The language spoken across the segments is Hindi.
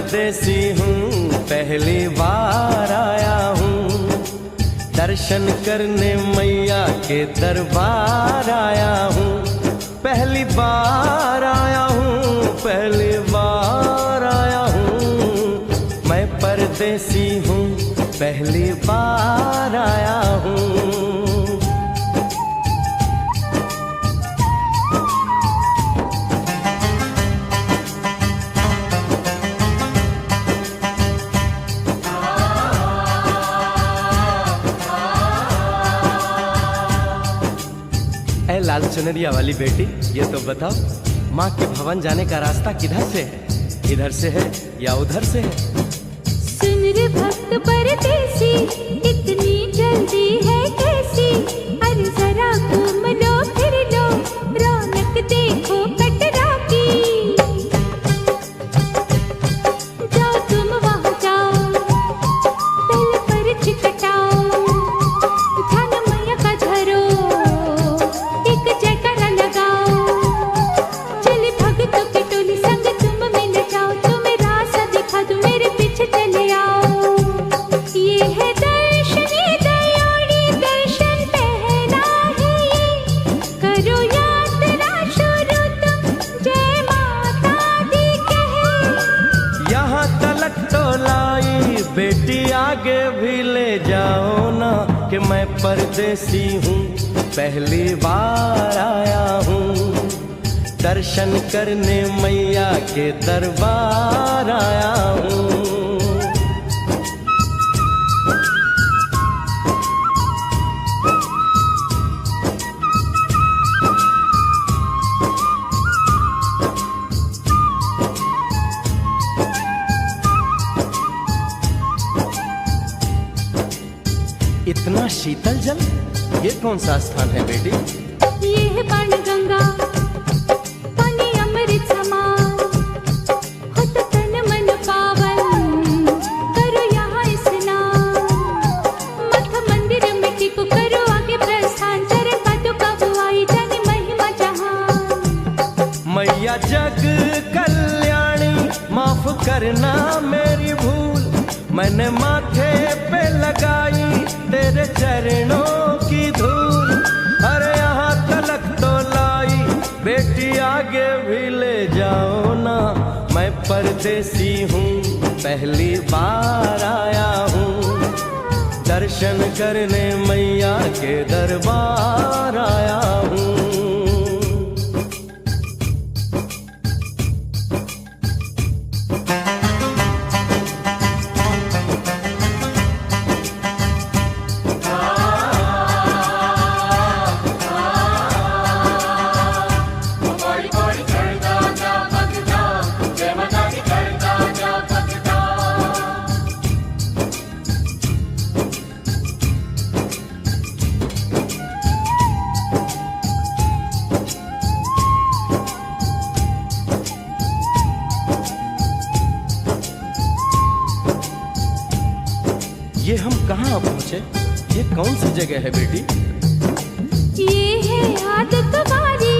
परदेसी हूँ, पहली बार आया हूँ, दर्शन करने मैया के दरबार आया हूँ। पहली बार आया हूँ, पहली बार आया हूँ, मैं परदेसी हूँ, पहली बार आया हूँ। लाल चुनरिया वाली बेटी, ये तो बताओ, माँ के भवन जाने का रास्ता किधर से है? इधर से है या उधर से है? सुन रे भक्त परदेसी, इतनी जल्दी है कैसी? अरे जरा घूम लो फिर लो, रौनक देखो कटरा की। जाओ तुम वहाँ जाओ, पहले पर्ची कटाओ, ध्यान मैया का धरो, जयकारा लगाओ, चले भक्तों की टोली संग तुम मिल जाओ, तुम्हें रास्ता दिखा दूं, मेरे पीछे चले आओ। ये है दर्शन दयोड़ी दर्शन पहला है ये, करो यात्रा शुरू तुम, जय माता दी कहे। यहाँ तलक तो लाई बेटी, आगे भी ले जाओ ना, कि मैं परदेसी हूँ, पहली बार आया हूँ, दर्शन करने मैया के दरबार आया हूँ। इतना शीतल जल, ये कौन सा स्थान है बेटी? ये है बाण गंगा, पानी अमृत समान, हो तो तन मन पावन, करो यहाँ स्नान। मठ मंदिर में टिको, करो आगे प्रस्थान, चरण पादुका बुआई, जाने महिमा जहान। मैया जग कल्याणी, माफ करना मेरी भूल, मैंने माथे पे लगाई तेरे चरणों की धूल। अरे यहाँ तलक तो लाई बेटी, आगे भी ले जाओ ना, मैं परदेसी हूँ, पहली बार आया हूँ, दर्शन करने मैया के दरबार आया हूँ। ये हम कहाँ पहुँचे? ये कौन सी जगह है बेटी? ये है आदत बारी,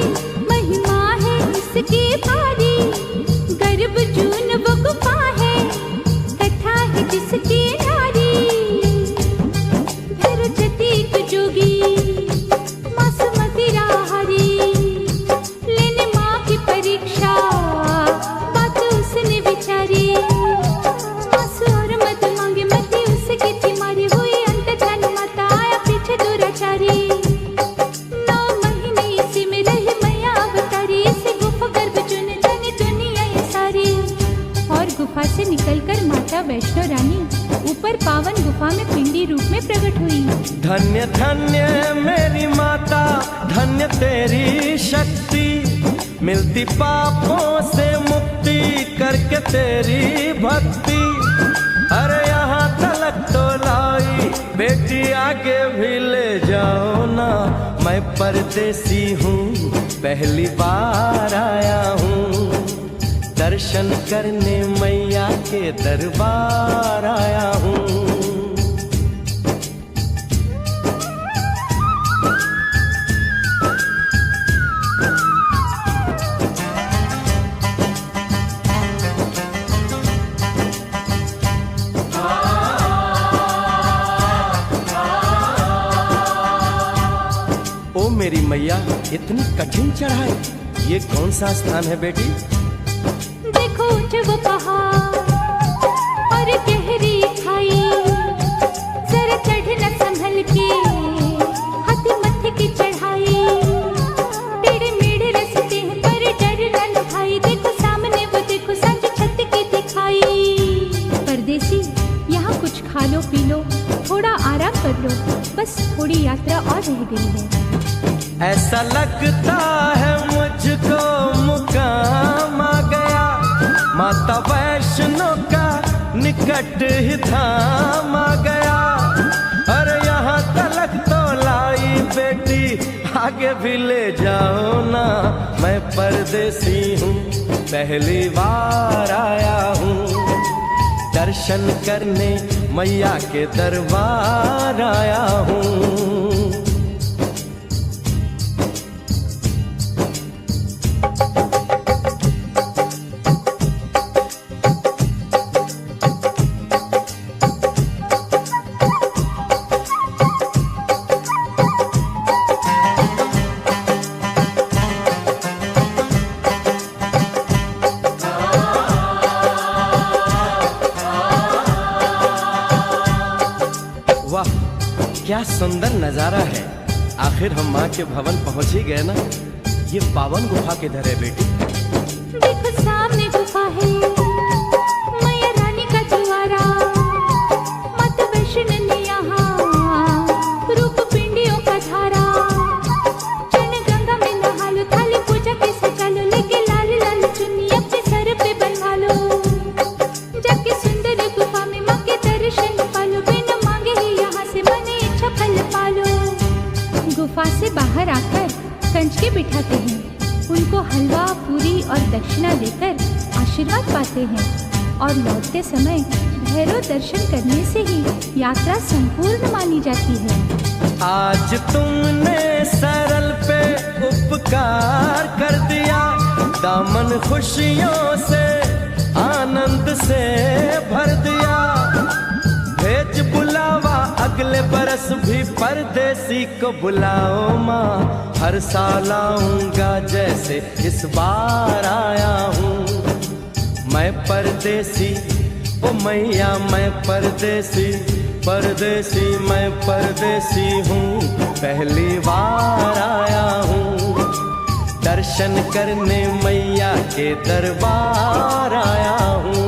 महिमा है इसकी भारी, गर्भ जून वो गुफा है, कथा है जिसकी नारी। धरो जतीक जोगी, मासूमती राहरी, लेने माँ की परीक्षा, बात उसने विचारी। आंसू और मत मांगे, मती उसकी तीमारी, हुई अंत धन माता, आया पीछे दुराचारी। 9 महीने इसी में रही मैया अवतारी, इसी गुफा गर्भ चुन जानी दुनिया ये सारी। और गुफा से निकलकर माता वैष्णो रानी ऊपर पावन गुफा में पिंडी रूप में प्रकट हुई। धन्य धन्य मेरी माता, धन्य तेरी शक्ति, मिलती पापों से मुक्ति करके तेरी भक्ति। अरे यहाँ तलक तो लाई बेटी, आगे भी ले जाओ ना, मैं परदेसी हूँ, पहली बार आया हूँ, दर्शन करने मैया के दरबार आया हूँ। मेरी मैया, इतनी कठिन चढ़ाई, ये कौन सा स्थान है बेटी? देखो वो पहाड़ और गहरी खाई, जरा चढ़ना संभल के, हाथी मत्थे की चढ़ाई, टेढ़े मेढ़े रास्ते हैं पर डरना न भाई, देखो सामने वो देखो सच छत की दिखाई। परदेसी यहाँ कुछ खा लो पी लो, थोड़ा आराम कर लो, बस थोड़ी यात्रा और रह गई है। ऐसा लगता है मुझको मुकाम आ गया, माता वैष्णो का निकट ही धाम आ गया। अरे यहाँ तलक तो लाई बेटी, आगे भी ले जाओ ना, मैं परदेसी हूँ, पहली बार आया हूँ, दर्शन करने मैया के दरबार आया हूँ। क्या सुंदर नजारा है। आखिर हम माँ के भवन पहुंच ही गए ना। ये पावन गुफा किधर है बेटी? देखो सामने गुफा है, मैया रानी का द्वारा, माता वैष्णो ने यहाँ रूप पिंडियों का धारा, चरण गंगा में नहा लो, थाली पूजा के सजा लो, लेके लाल लाल चुन्नी अपने सर पे बनवा लो, जाके सुंदर गुफा में माँ के दर्शन पालो, बिना मांगे ही यहाँ से मन इच्छा फल पालो। गुफा से बाहर आकर कंच के बिठाते हैं, उनको हलवा पूरी और दक्षिणा देकर आशीर्वाद पाते हैं, और लौटते समय भैरव दर्शन करने से ही यात्रा संपूर्ण मानी जाती है। आज तुमने सरल पे उपकार कर दिया, दामन खुशियों से आनंद से भर दिया, भेज बुलावा अगले बरस भी परदेसी को बुलाओ माँ, हर साल आऊंगा जैसे इस बार आया हूँ। मैं परदेसी ओ मैया, मैं परदेसी, परदेसी मैं परदेसी हूँ, पहली बार आया हूँ, दर्शन करने मैया के दरबार आया हूँ।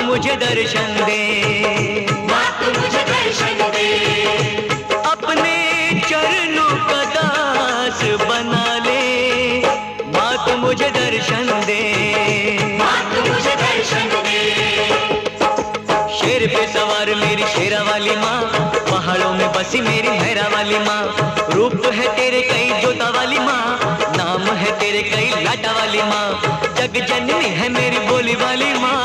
मुझे दर्शन दे, माँ तू मुझे दर्शन दे, अपने चरणों का दास बना ले, माँ तू मुझे दर्शन दे, माँ तू मुझे दर्शन दे। शेर पे सवार मेरी शेरा वाली माँ, पहाड़ों में बसी मेरी मेहरा वाली माँ, रूप है तेरे कई जोता वाली माँ, नाम है तेरे कई लाटा वाली माँ, जग जननी है मेरी बोली वाली माँ।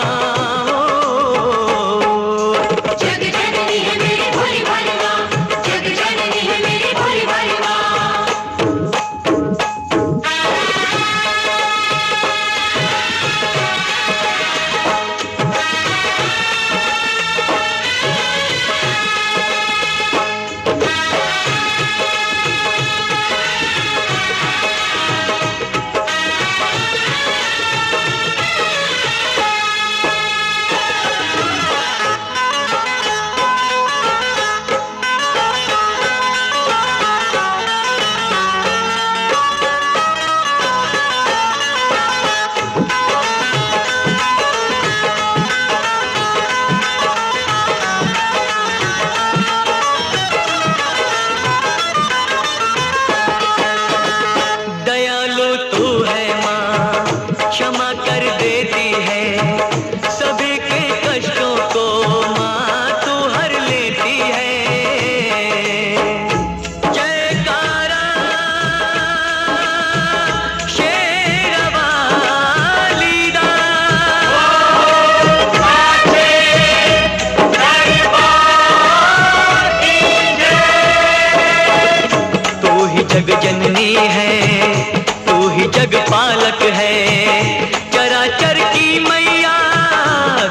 मैया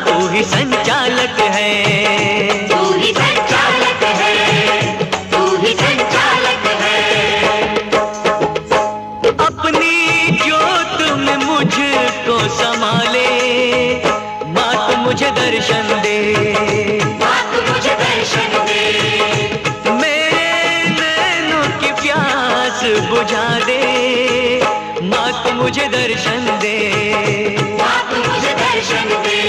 तू ही संचालक है, तू ही संचालक है, तू ही संचालक है। अपनी ज्योत में मुझको संभाले, माँ तू मुझे दर्शन दे, माँ तू मुझे दर्शन दे, मेरे नैनों की प्यास बुझा दे, माँ तू मुझे दर्शन दे। माँ तू मुझे दर्शन दे।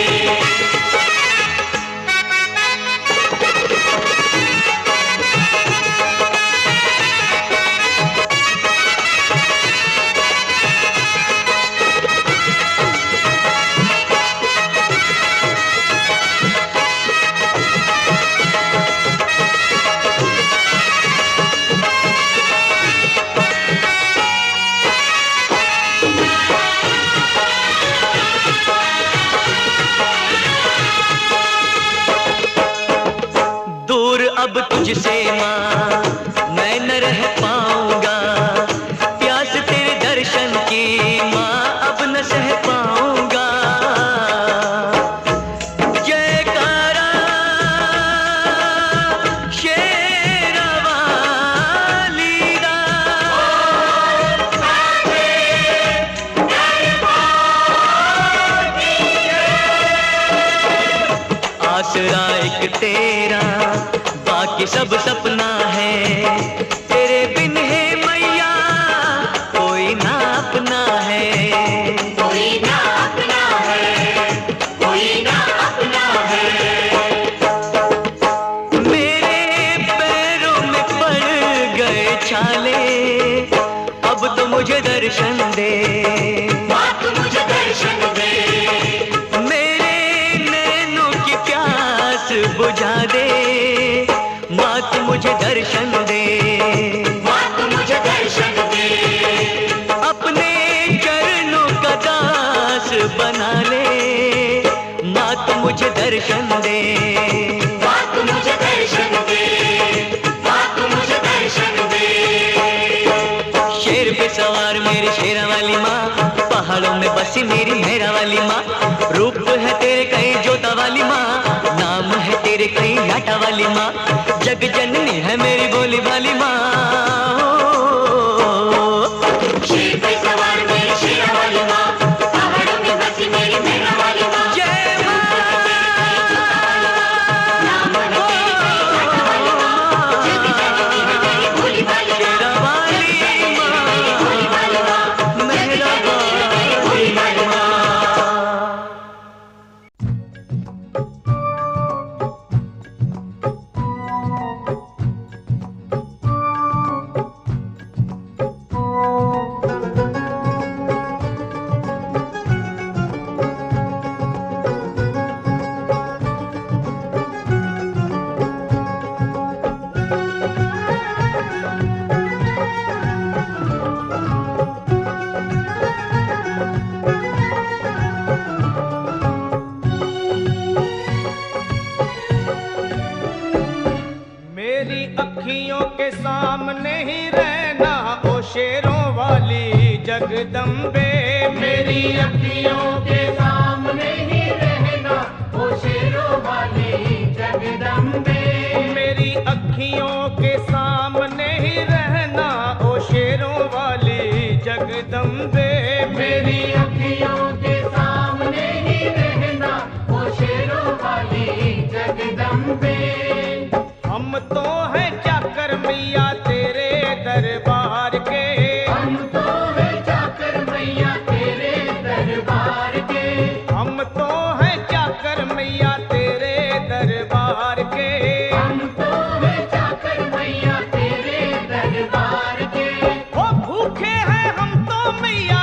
अब तुझसे माँ मैं न रह पाऊंगा, प्यास तेरे दर्शन की माँ अब न सह पाऊंगा। जयकारा शेरवाली दा, आसरा एक तेरा बाकी सब सपना है, तेरे बिन है मैया कोई ना अपना है, कोई ना अपना है, कोई ना अपना है। मेरे पैरों में पड़ गए छाले, अब तो मुझे दर्शन दे, माँ तू मुझे दर्शन दे, मेरे नैनों की प्यास बुझा दे, माँ तू मुझे दर्शन दे, माँ तू मुझे दर्शन दे। अपने चरणों का दास बना ले, माँ तू मुझे दर्शन दे, माँ तू मुझे दर्शन दे, माँ तू मुझे दर्शन दे। शेर पे सवार मेरी शेरा वाली माँ, पहाड़ों में बसी मेरी मेरा वाली माँ, रूप है तेरे कहीं जोता वाली माँ, नाम है तेरे कहीं लाटा वाली माँ, जग जननी है मेरी बोली वाली माँ। शेर पे सवार मेरी शेरा वाली माँ, पहाड़ों में बसी मेरी मेरा वाली माँ, जय माँ, नाम है तेरी कहीं लाटा वाली माँ, जग जननी है मेरी भोली वाली माँ, शेरा वाली माँ, भोली वाली माँ, मेरा भोली वाली माँ। मेरी अखियों के सामने ही रहना ओ शेरों वाली जगदम्बे, मेरी अखियों के सामने ही रहना ओ शेरों वाली जगदम्बे, मेरी अखियों के सामने ही रहना ओ शेरों वाली जगदम्बे, मेरी अखियों के सामने ही रहना ओ शेरों वाली जगदम्बे। हम तो हैं चाकर मैया तेरे दरबार के, हम तो है चाकर मैया तेरे दरबार के, हम तो हैं चाकर मैया तेरे दरबार के, हम तो है चाकर मैया तेरे दरबार के। ओ भूखे हैं हम तो मैया,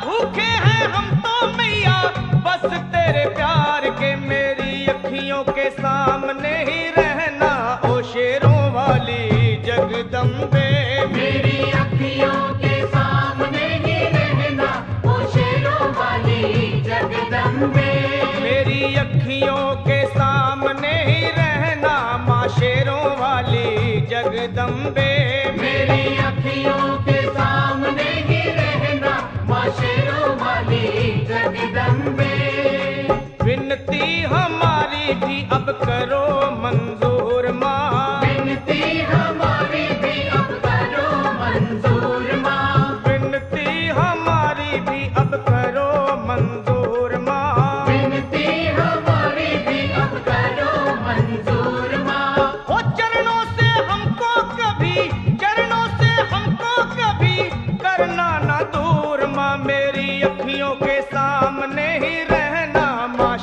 भूखे हैं हम तो मैया, बस तेरे प्यार के, मेरी अखियों के सामने ही रहना ओ शेरों वाली जगदम्बे, मेरी अखियों के सामने ही रहना ओ शेरों वाली जगदम्बे, मेरी अखियों के सामने ही रहना माँ शेरों वाली जगदम्बे, मेरी अखियों के सामने ही रहना माँ शेरों वाली जगदम्बे।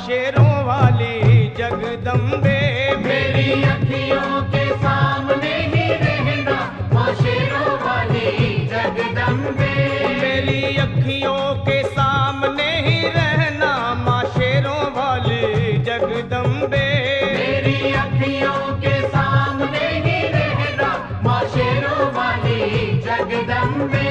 शेरों वाली जगदम्बे। मेरी अखियों के सामने ही रहना माँ शेरों वाली जगदम्बे। मेरी अखियों के सामने ही रहना माँ शेरों वाली जगदम्बे। मेरी अखियों के सामने ही रहना माँ शेरों वाली जगदम्बे।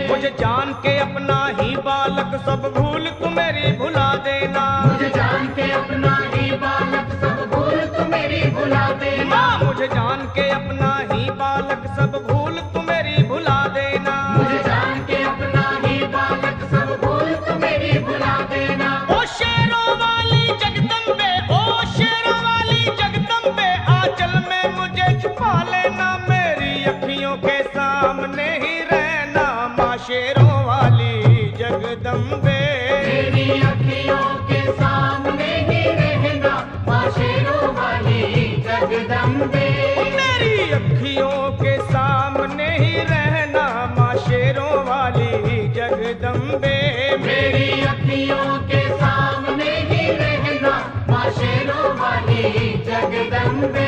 मुझे जान के अपना ही बालक सब भूल तू मेरी भुला देना। मुझे जान के अपना ही बालक सब भूल तू मेरी भुला देना। माँ मुझे जान के अपना ही बालक सब भूल तू मेरी भुला देना। मुझे जान के अपना ही बालक सब भूल तू मेरी भुला देना। ओ शेरों वाली जगदम्बे, ओ शेरों वाली जगदम्बे, आंचल में मुझे छुपा लेना। मेरी अखियों के सामने ही रहना माँ शेरों वाली जगदम्बे। मेरी अखियों के सामने ही रहना माँ शेरों वाली जगदम्बे। मेरी अखियों के सामने ही रहना माँ शेरों वाली जगदम्बे। मेरी अखियों के सामने ही रहना माँ शेरों वाली जगदम्बे।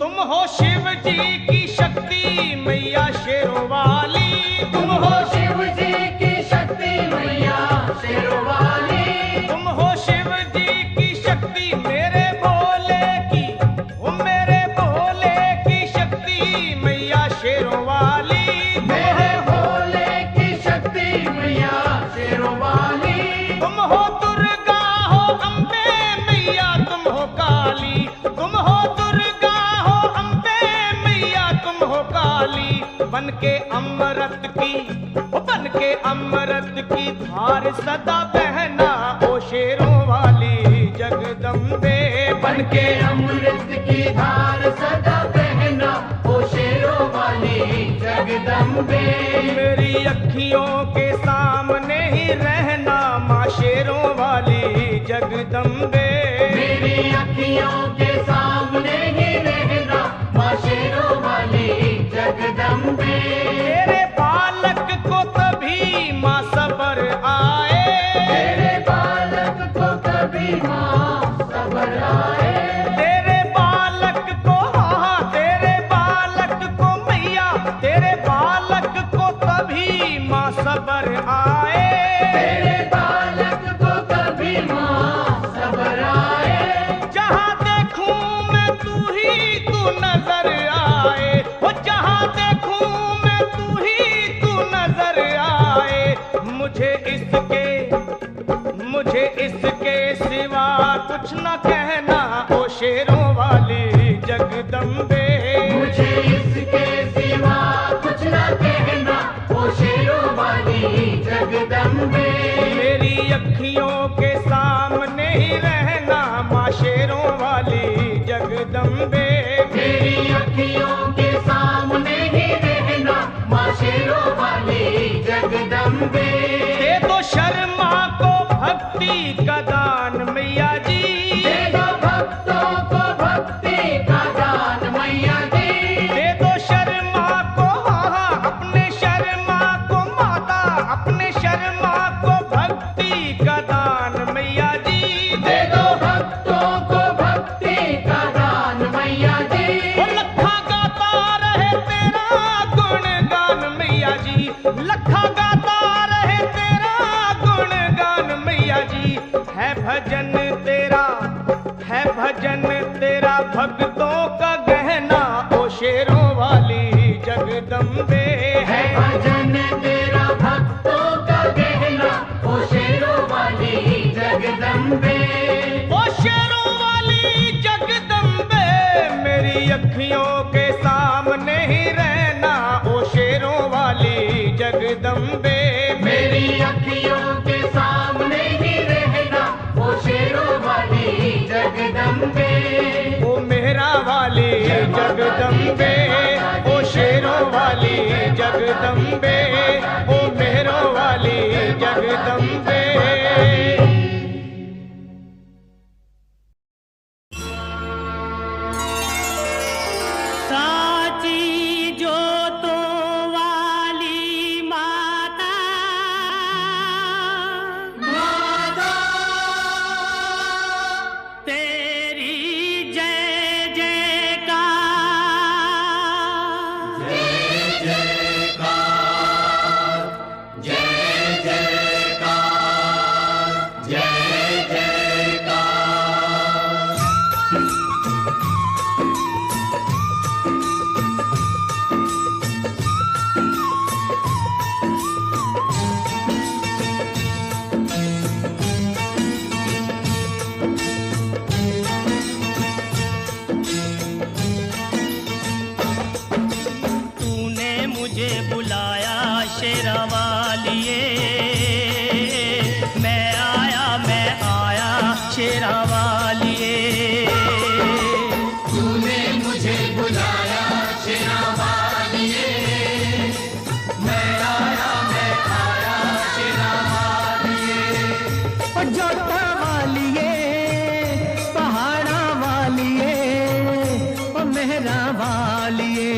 तुम हो शिव जी की शक्ति मैया शेरों वाली। तुम हो शिव जी की शक्ति मैया शेरों वाली। तुम हो शिव जी की शक्ति मेरे भोले की, ओ मेरे भोले की शक्ति मैया शेरों वाली। मेरे भोले की शक्ति मैया शेरों वाली। तुम हो दुर्गा हो अम्बे मैया तुम हो काली। तुम हो दुर्गा हो अम्बे मैया तुम हो काली। बन के अमृत की, ओ बन के अमृत की धार सदा बहना ओ शेरों वाली जगदम्बे। बन के अमृत की धार सदा बहना ओ शेरों वाली जगदम्बे। मेरी अखियों के सामने ही रहना माँ शेरों वाली जगदम्बे। मेरी अखियों के सामने ही रहना माँ शेरों वाली जगदम्बे। तेरे बालक को कभी माँ सबर आए। तेरे बालक को कभी माँ सबर आए। तेरे बालक को, हाँ तेरे बालक को मैया, तेरे बालक को कभी माँ सबर आए। तेरे बालक को कभी माँ सबर आए। जहाँ देखूं मैं तू ही तू नजर आए। वो जहाँ देखूं मैं तू ही तू नजर आए। मुझे इसके सिवा कुछ न कहना ओ शेरों वाली जगदम्बे। मुझे इसके सिवा कुछ न कहना ओ शेरों वाली जगदम्बे। मेरी अखियों के सामने ही रहना माँ शेरों वाली जगदम्बे। मेरी अखियों के सामने ही रहना माँ शेरों वाली जगदम्बे। दे दो शर्मा को भक्ति का दान मैया जी। दे दो भक्तों को भक्ति का दान मैया जी। दे दो शर्मा को, हाँ अपने शर्मा को माता, अपने शर्मा को भक्ति का दान मैया जी। दे दो भक्तों को भक्ति का दान मैया जी। वो लखा गाता रहे तेरा गुणगान मैया जी। लखा गाता रहे तेरा गुणगान मैया जी। है भजन तेरा भक्तों का गहना ओ शेरों वाली जगदम्बे। है भजन तेरा भक्तों का गहना ओ शेरों वाली जगदम्बे। ओ शेरों वाली जगदम्बे। मेरी अखियों के सामने ही रहना ओ शेरों वाली जगदम्बे। मेरी अखियों के सामने ही रहना ओ शेरों वाली जगदम्बे। ओ मेहरा वाली जगदम्बे। ओ शेरा वालिए। मैं आया शेरा वालिए। तूने मुझे बुलाया शेरा वालिए। मैं आया शेरा वालिए। ओ जोता वालिए, पहाड़ा वालिए, ओ मेहरा वालिए।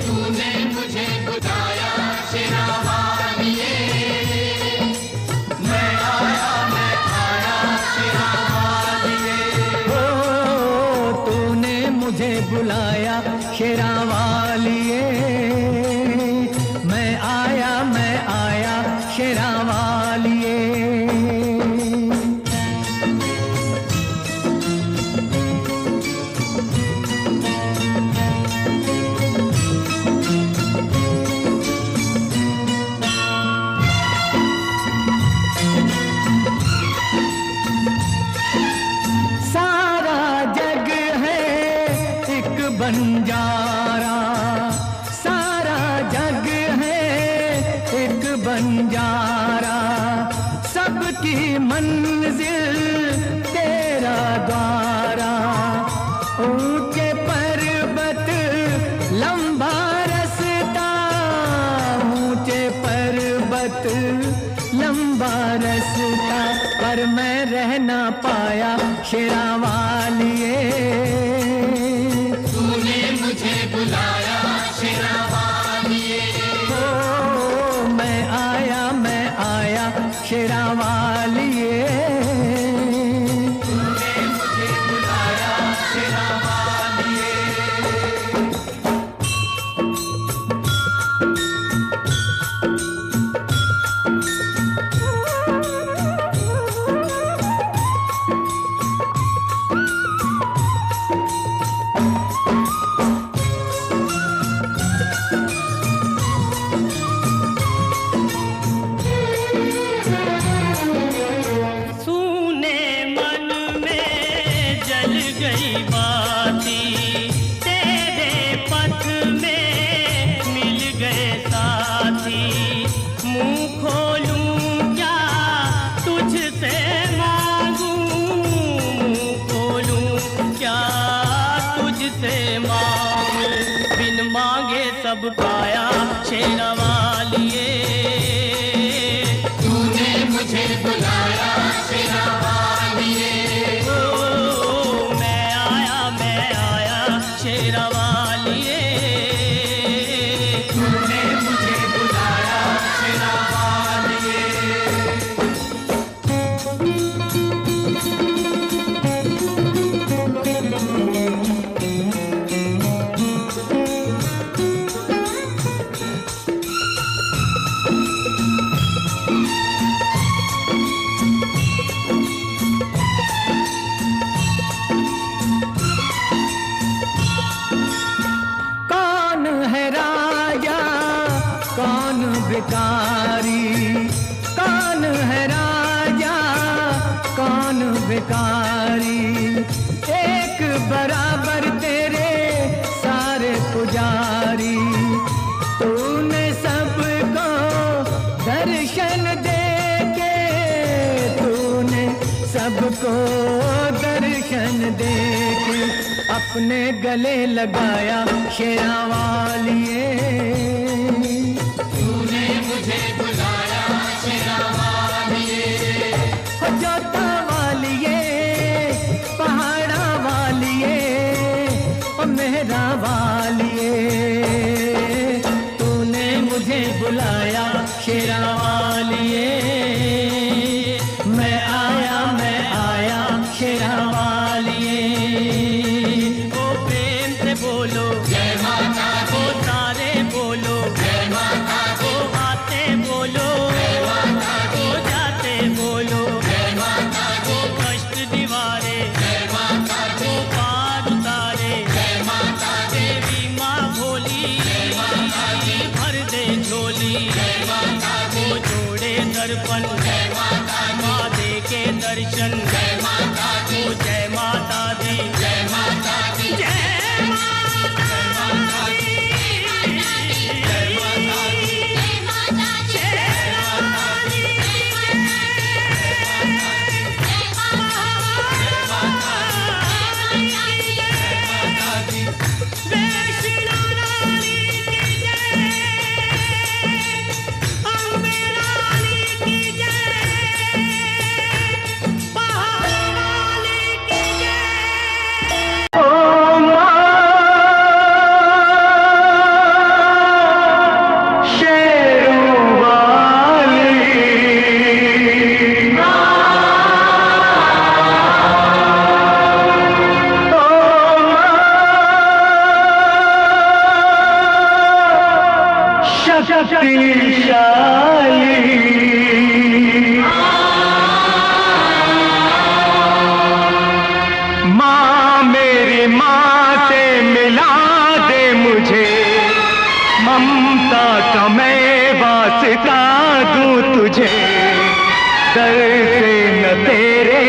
तूने मुझे बुलाया शेरा वालिए। मैं आया शेरा वालिए। ओ तूने मुझे बुलाया शेरा वालिए। मैं आया शेरा वालिए। सारा जग है एक बंजारा, सारा जग है एक बंजारा। सबकी मंजिल तेरा द्वारा। ऊंचे पर्वत लंबा रास्ता, ऊंचे पर्वत लंबा रास्ता, पर मैं रह ना पाया शेरा वालिए। तूने मुझे बुलाया शेरा वालिए। ओ मैं आया शेरा वालिए। तूने मुझे बुलाया शेरा वालिए। सूने मन में जल गई बाती, तेरे पथ में मिल गए साथी। मुंह खोलूं क्या तुझसे मांगूं, मुंह खोलूं क्या तुझसे मांगूं। बिन मांगे सब पाया शेरा वालिए। तूने मुझे बुलाया शेरा वालिए। ओ मैं आया शेरा वालिए। तूने मुझे बुलाया शेरा वालिए। कौन है राजा कौन भिखारी, कौन है राजा कौन भिखारी। एक बराबर तेरे सारे पुजारी। तूने सबको दर्शन दे के, तूने सबको दर्शन दे के अपने गले लगाया शेरा वालिए। तूने मुझे बुलाया शेरा वालिए। ओ जोता वालिए, पहाड़ा वालिए, ओ मेहरा वालिए। तूने मुझे बुलाया शेरा वालिए। मैं आया शेरा वालिए। ओ प्रेम से बोलो जय माता दी। ओ सारे बोलो जय माता दी। ओ आते बोलो जय माता दी। ओ जाते बोलो जय माता दी। ओ कष्ट दीवारे जय माता दी। ओ पार उतारे जय माता दी। देवी माँ भोली जय माता दी। भर दे झोली। जय माता दी। ओ जोड़े दर्पण जय माता दी। माँ दे के दर्शन। जय माता दी। ओ जय माता दी। जय माता दी। जय माता दी। जय माता दी। वैष्णो रानी की जय, अम्बे रानी की जय, पहाड़ वाली की जय। ओ माँ शेरों वाली, शक्तिशाली माँ, मेरी माँ से मिला दे मुझे, ममता का मैं वास्ता दूं तुझे, दर से न तेरे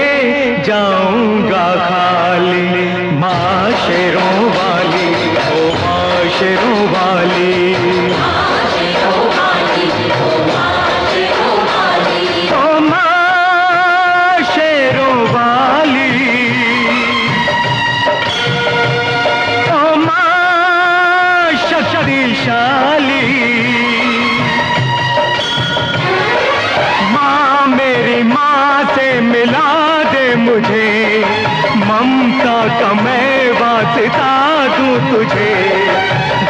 जाऊंगा खाली। माँ शेरों वाली, ओ माँ शेरों वाली, ओ माँ शेरों वाली, ओ माँ शक्तिशाली, माँ मेरी माँ से मिला दे मुझे, ममता का मैं वास्ता दूं तुझे,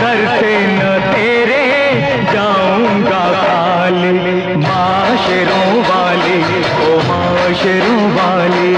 दर से न तेरे जाऊंगा खाली। माँ शेरों वाली, ओ माँ शेरों वाली,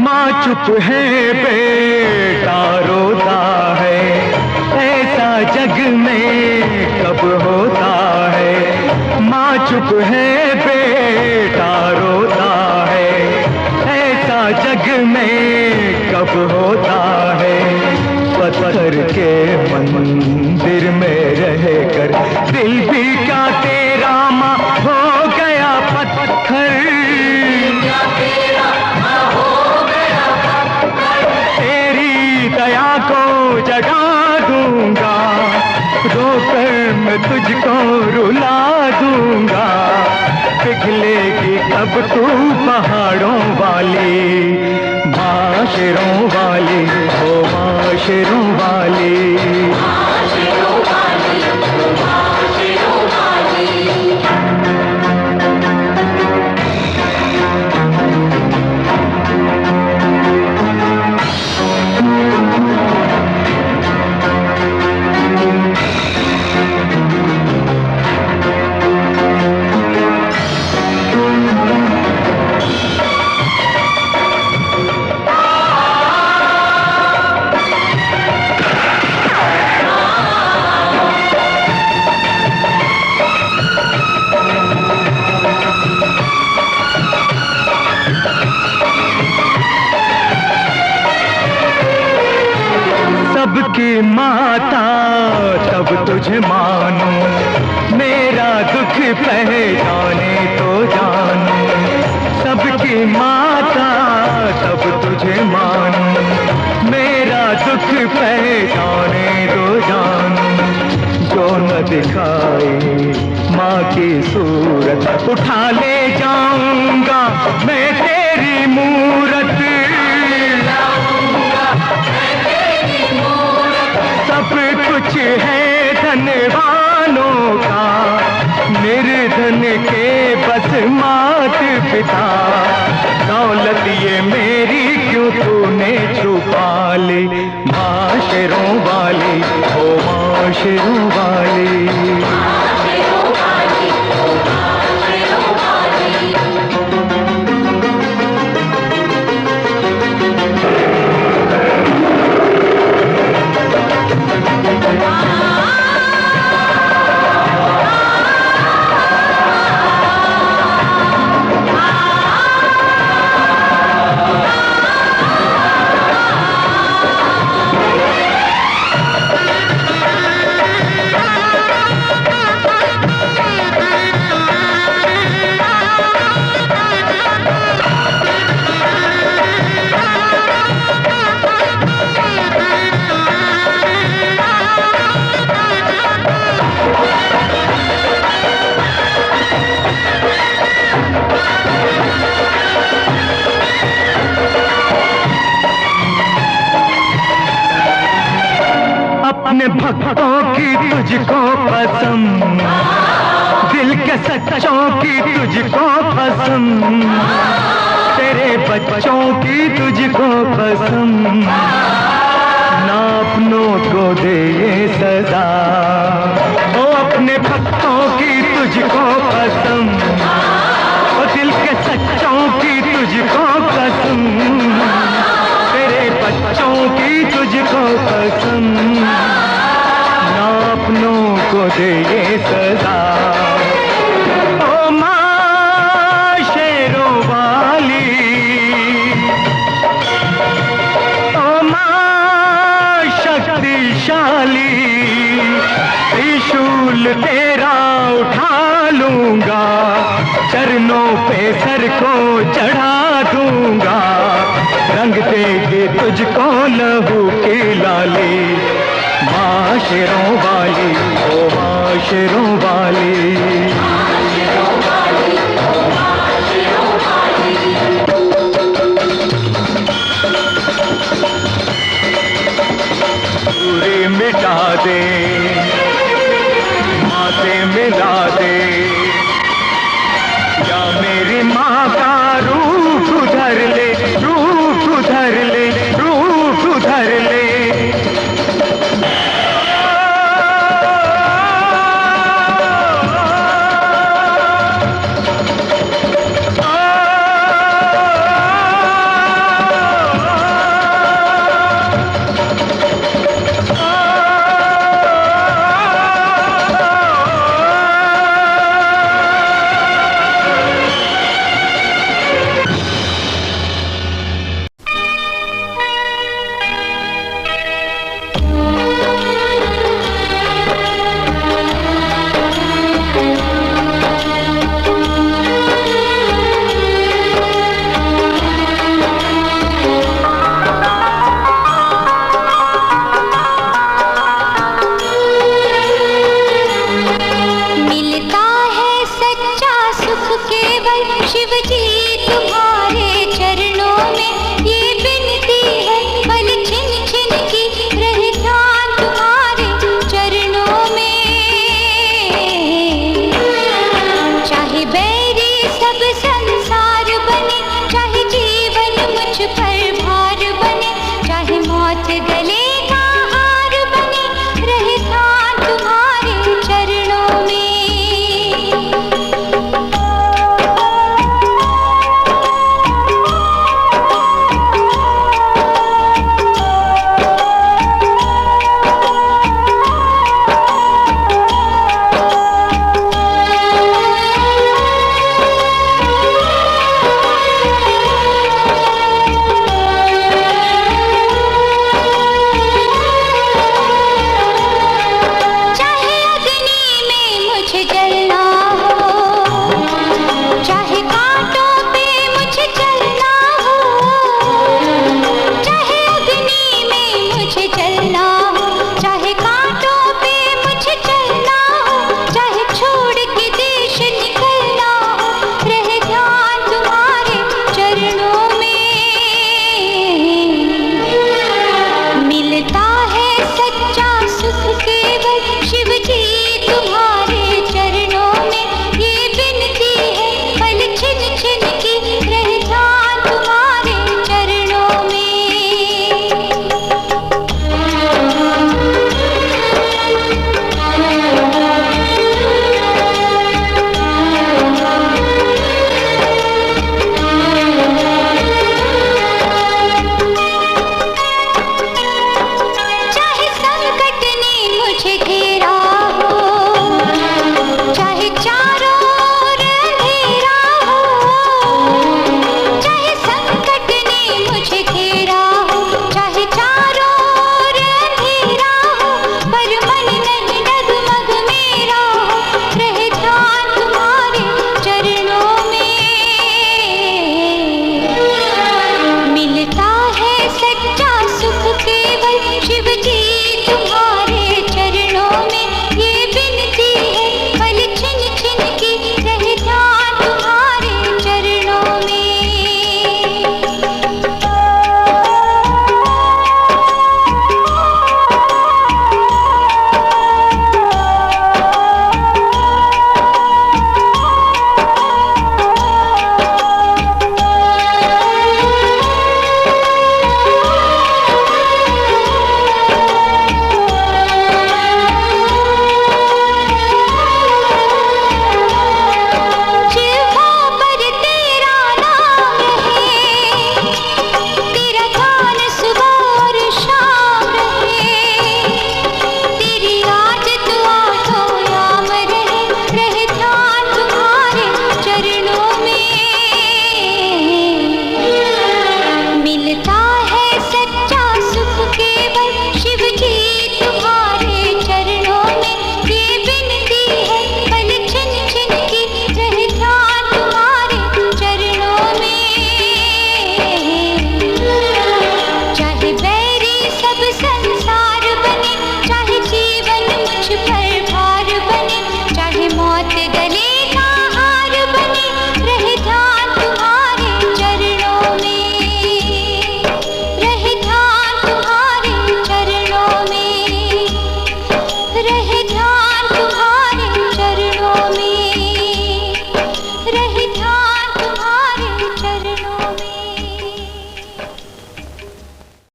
माँ चुप है बेटा रोता है, ऐसा जग में कब होता है। माँ चुप है बेटा रोता है, ऐसा जग में कब होता है। पत्थर के मंदिर में रहकर दिल भी क्या तेरा माँ हो गया पत्थर। तेरी दया को जगा दूंगा, रोकर मैं तुझको रुला दूंगा, पिघलेगी कब तू पहाड़ों वाली। माँ शेरों वाली, ओ माँ शेरों वाली, सबकी माता तब तुझे मानूं, मेरा दुख पहचाने तो जानूं। सबकी माता तब तुझे मानूं, मेरा दुख पहचाने तो जानूं। जो न दिखाई माँ की सूरत, उठा ले जाऊंगा मैं तेरी मूरत। सब कुछ है धनवानों का, निर्धन के बस मात पिता। दौलत ये मेरी क्यों तूने छुपा ली। माँ शेरों वाली, ओ माँ शेरों वाली, अपने भक्तों की तुझको कसम, दिल के सच्चों की तुझको कसम, तेरे बच्चों की तुझको कसम, ना अपनों को दे ये सजा। ओ अपने भक्तों की तुझको कसम, ओ दिल के सच्चों की तुझको कसम, तेरे बच्चों की तुझको कसम, ना अपनों को दे ये सजा। ओ माँ शेरों वाली, ओ माँ शक्तिशाली, त्रिशूल तेरा उठा लूंगा, चरणों पे सर को चढ़ा दूंगा, रंग देगी तुझको लहू की लाली। माँ शेरों वाली, ओ माँ शेरों वाली, पूरी मिटा दे